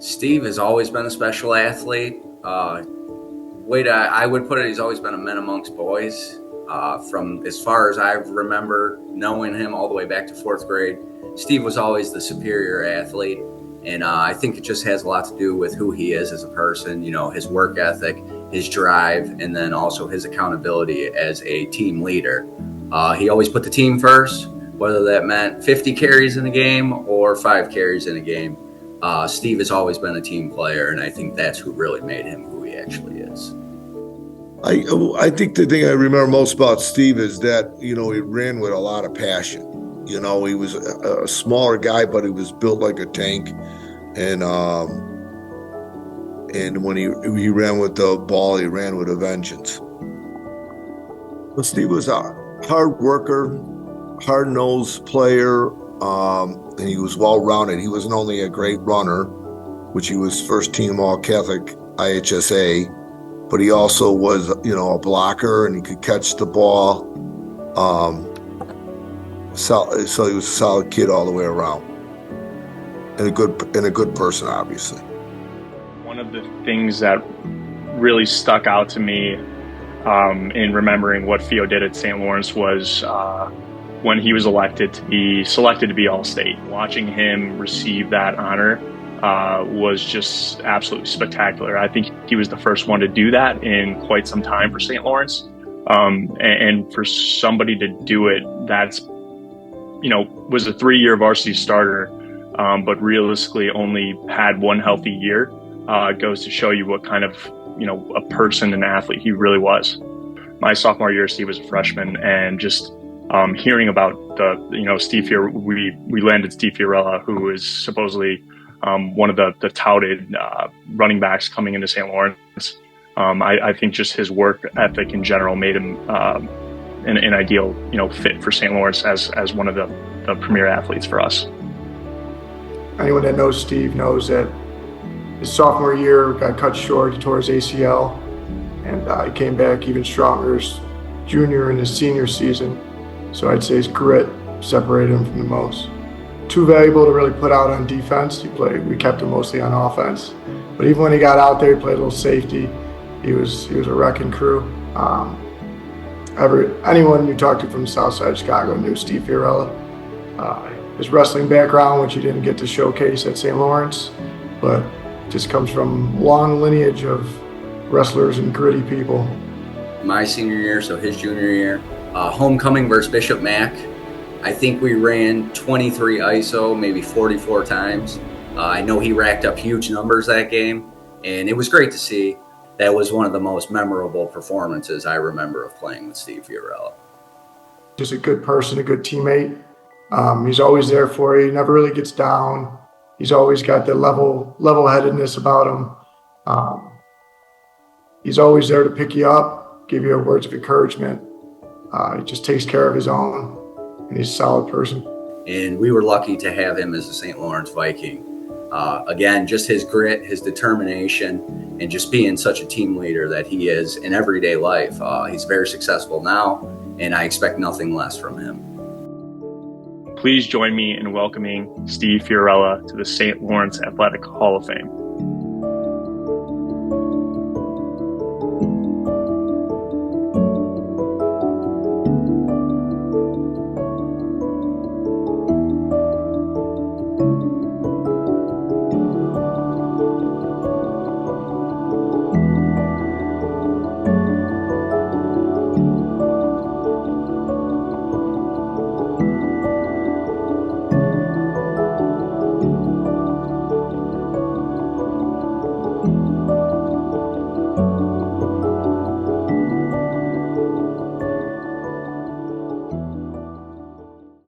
Steve has always been a special athlete. I would put it, he's always been a man amongst boys. From as far as I remember knowing him all the way back to fourth grade, Steve was always the superior athlete. And I think it just has a lot to do with who he is as a person, his work ethic, his drive, and then also his accountability as a team leader. He always put the team first, whether that meant 50 carries in a game or 5 carries in a game. Steve has always been a team player, and I think that's who really made him who he actually is. I think the thing I remember most about Steve is that, he ran with a lot of passion. He was a smaller guy, but he was built like a tank. And when he ran with the ball, he ran with a vengeance. But Steve was a hard worker, hard-nosed player, and he was well-rounded. He wasn't only a great runner, which he was first team All-Catholic IHSA, but he also was, a blocker, and he could catch the ball. So he was a solid kid all the way around, and a good person, obviously. One of the things that really stuck out to me in remembering what Fio did at St. Lawrence was when he was selected to be All-State. Watching him receive that honor was just absolutely spectacular. I think he was the first one to do that in quite some time for St. Lawrence. And for somebody to do it, that's, was a 3-year varsity starter, but realistically only had one healthy year, goes to show you what kind of, a person and athlete he really was. My sophomore year, Steve was a freshman, and just hearing about Steve here, we landed Steve Fiorella, who is supposedly one of the touted running backs coming into St. Lawrence. I think just his work ethic in general made him an ideal, fit for St. Lawrence as one of the premier athletes for us. Anyone that knows Steve knows that his sophomore year got cut short. He tore his ACL, and he came back even stronger his junior and his senior season. So I'd say his grit separated him from the most. Too valuable to really put out on defense. We kept him mostly on offense. But even when he got out there, he played a little safety. He was a wrecking crew. Anyone you talked to from the south side of Chicago knew Steve Fiorella. His wrestling background, which he didn't get to showcase at St. Lawrence, but just comes from long lineage of wrestlers and gritty people. My senior year, so his junior year, homecoming versus Bishop Mack. I think we ran 23 ISO, maybe 44 times. I know he racked up huge numbers that game, and it was great to see. That was one of the most memorable performances I remember of playing with Steve Fiorella. Just a good person, a good teammate. He's always there for you. He never really gets down. He's always got the level-headedness about him. He's always there to pick you up, give you words of encouragement. He just takes care of his own, and he's a solid person. And we were lucky to have him as a St. Lawrence Viking. Again, just his grit, his determination, and just being such a team leader that he is in everyday life. He's very successful now, and I expect nothing less from him. Please join me in welcoming Steve Fiorella to the St. Lawrence Athletic Hall of Fame.